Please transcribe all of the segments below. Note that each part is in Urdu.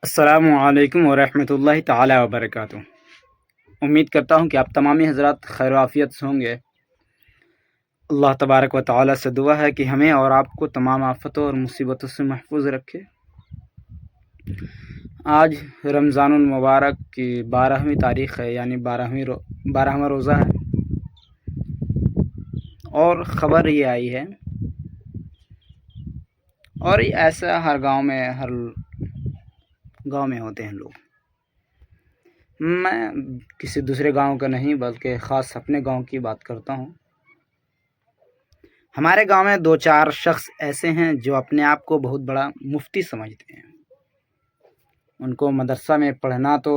السلام علیکم ورحمۃ اللہ تعالی وبرکاتہ۔ امید کرتا ہوں کہ آپ تمامی حضرات خیر و عافیت سے ہوں گے۔ اللہ تبارک و تعالی سے دعا ہے کہ ہمیں اور آپ کو تمام آفتوں اور مصیبتوں سے محفوظ رکھے۔ آج رمضان المبارک کی 12ویں تاریخ ہے، یعنی 12واں روزہ ہے، اور خبر یہ آئی ہے، اور ایسا ہر گاؤں میں ہوتے ہیں لوگ۔ میں کسی دوسرے گاؤں کا نہیں بلکہ خاص اپنے گاؤں کی بات کرتا ہوں۔ ہمارے گاؤں میں 2-4 شخص ایسے ہیں جو اپنے آپ کو بہت بڑا مفتی سمجھتے ہیں۔ ان کو مدرسہ میں پڑھنا تو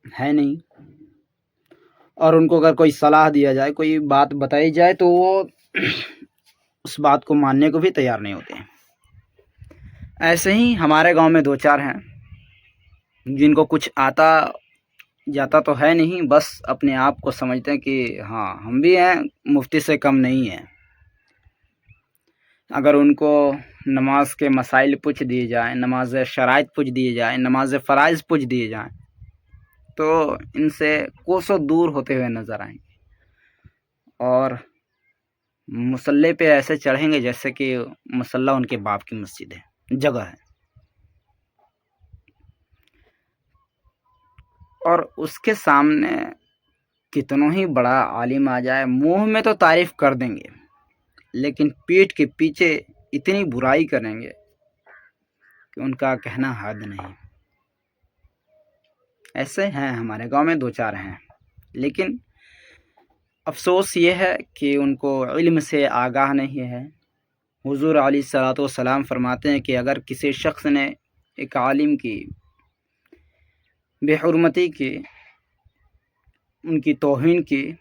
ہے نہیں، اور ان کو اگر کوئی صلاح دیا جائے، کوئی بات بتائی جائے، تو وہ اس بات کو ماننے کو بھی تیار نہیں ہوتے ہیں۔ ایسے ہی ہمارے گاؤں میں 2-4 ہیں جن کو کچھ آتا جاتا تو ہے نہیں، بس اپنے آپ کو سمجھتے ہیں کہ ہاں ہم بھی ہیں، مفتی سے کم نہیں ہیں۔ اگر ان کو نماز کے مسائل پوچھ دیے جائیں، نماز شرائط پوچھ دیے جائیں، نماز فرائض پوچھ دیے جائیں، تو ان سے کوسوں دور ہوتے ہوئے نظر آئیں گے، اور مصلی پہ ایسے چڑھیں گے جیسے کہ مصلی ان کے باپ کی مسجد ہے، جگہ ہے۔ اور اس کے سامنے کتنوں ہی بڑا عالم آ جائے، منہ میں تو تعریف کر دیں گے، لیکن پیٹھ کے پیچھے اتنی برائی کریں گے کہ ان کا کہنا حد نہیں۔ ایسے ہیں ہمارے گاؤں میں 2-4 ہیں، لیکن افسوس یہ ہے کہ ان کو علم سے آگاہ نہیں ہے۔ حضور علیہ الصلوۃ والسلام فرماتے ہیں کہ اگر کسی شخص نے ایک عالم کی بے حرمتی کی، ان کی توہین کی،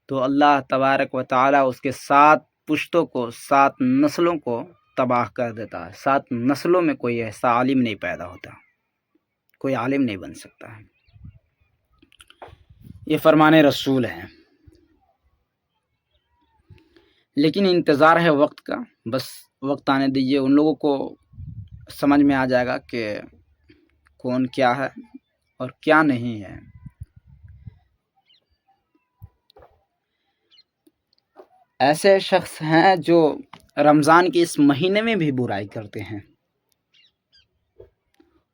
تو اللہ تبارک و تعالی اس کے 7 پشتوں کو، 7 نسلوں کو تباہ کر دیتا ہے۔ 7 نسلوں میں کوئی ایسا عالم نہیں پیدا ہوتا، کوئی عالم نہیں بن سکتا ہے۔ یہ فرمان رسول ہے، لیکن انتظار ہے وقت کا۔ بس وقت آنے دیجیے، ان لوگوں کو سمجھ میں آ جائے گا کہ کون کیا ہے اور کیا نہیں ہے۔ ایسے شخص ہیں جو رمضان کے اس مہینے میں بھی برائی کرتے ہیں،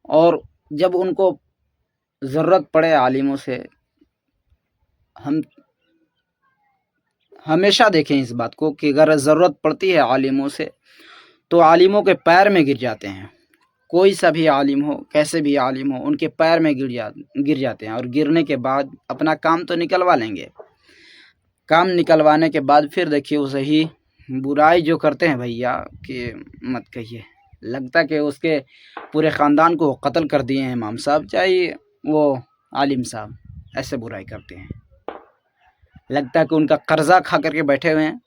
اور جب ان کو ضرورت پڑے عالموں سے، ہم ہمیشہ دیکھیں اس بات کو کہ اگر ضرورت پڑتی ہے عالموں سے، تو عالموں کے پیر میں گر جاتے ہیں۔ کوئی سا بھی عالم ہو، کیسے بھی عالم ہو، ان کے پیر میں گر جاتے ہیں، اور گرنے کے بعد اپنا کام تو نکلوا لیں گے۔ کام نکلوانے کے بعد پھر دیکھیے اسے ہی برائی جو کرتے ہیں بھیا کہ مت کہیے، لگتا کہ اس کے پورے خاندان کو قتل کر دیے ہیں امام صاحب، چاہے وہ عالم صاحب، ایسے برائی کرتے ہیں۔ لگتا ہے کہ ان کا قرضہ کھا کر کے بیٹھے ہوئے ہیں،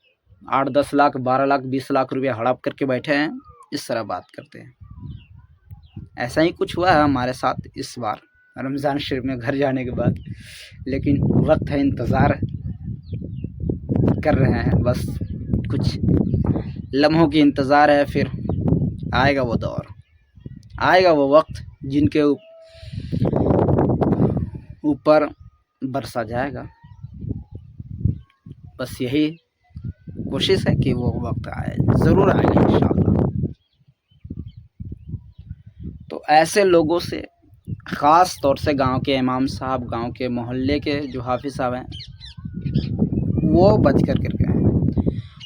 8-10 لاکھ 12 لاکھ 20 لاکھ روپیہ ہڑپ کر کے بیٹھے ہیں، اس طرح بات کرتے ہیں۔ ایسا ہی کچھ ہوا ہے ہمارے ساتھ اس بار رمضان شریف میں گھر جانے کے بعد، لیکن وقت ہے، انتظار کر رہے ہیں، بس کچھ لمحوں کی انتظار ہے، پھر آئے گا وہ دور، آئے گا وہ وقت جن کے اوپر برسا جائے گا۔ بس یہی کوشش ہے کہ وہ وقت آئے، ضرور آئے گا انشاءاللہ۔ تو ایسے لوگوں سے خاص طور سے گاؤں کے امام صاحب، گاؤں کے محلے کے جو حافظ صاحب ہیں، وہ بچ کر کے ہیں۔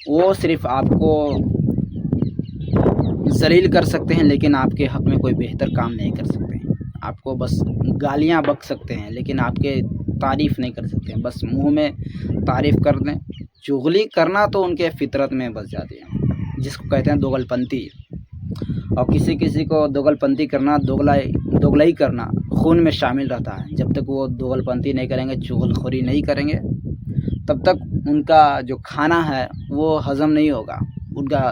وہ صرف آپ کو ذلیل کر سکتے ہیں، لیکن آپ کے حق میں کوئی بہتر کام نہیں کر سکتے ہیں۔ آپ کو بس گالیاں بک سکتے ہیں، لیکن آپ کے تعریف نہیں کر سکتے ہیں۔ بس منہ میں تعریف کر دیں۔ چغلی کرنا تو ان کے فطرت میں بس جاتی ہے، جس کو کہتے ہیں دوغل پنتی۔ اور کسی کو دوغل پنتی کرنا، دوگلائی کرنا خون میں شامل رہتا ہے۔ جب تک وہ دوغل پنتی نہیں کریں گے، چغل خوری نہیں کریں گے، تب تک ان کا جو کھانا ہے وہ ہضم نہیں ہوگا، ان کا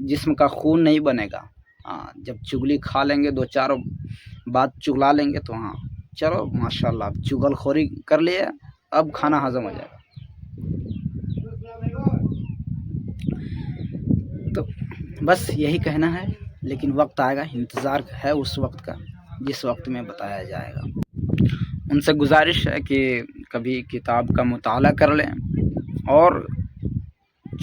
جسم کا خون نہیں بنے گا۔ جب چغلی کھا لیں گے، 2-4 بات چغلا لیں گے، تو ہاں چلو ماشاءاللہ اب چغل خوری کر لیے، اب کھانا ہضم ہو جائے گا۔ تو بس یہی کہنا ہے لیکن وقت آئے گا، انتظار ہے اس وقت کا جس وقت میں بتایا جائے گا۔ ان سے گزارش ہے کہ کبھی کتاب کا مطالعہ کر لیں اور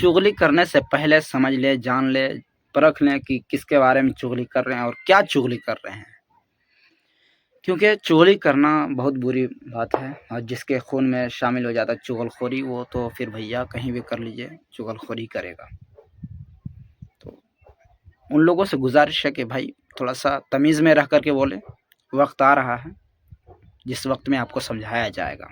چغلی کرنے سے پہلے سمجھ لیں، جان لیں، پرکھ لیں کہ کس کے بارے میں چغلی کر رہے ہیں اور کیا چغلی کر رہے ہیں، کیونکہ چغلی کرنا بہت بری بات ہے، اور جس کے خون میں شامل ہو جاتا ہے چغل خوری، وہ تو پھر بھیا کہیں بھی کر لیجئے چغل خوری کرے گا۔ تو ان لوگوں سے گزارش ہے کہ بھائی تھوڑا سا تمیز میں رہ کر کے بولیں، وقت آ رہا ہے جس وقت میں آپ کو سمجھایا جائے گا۔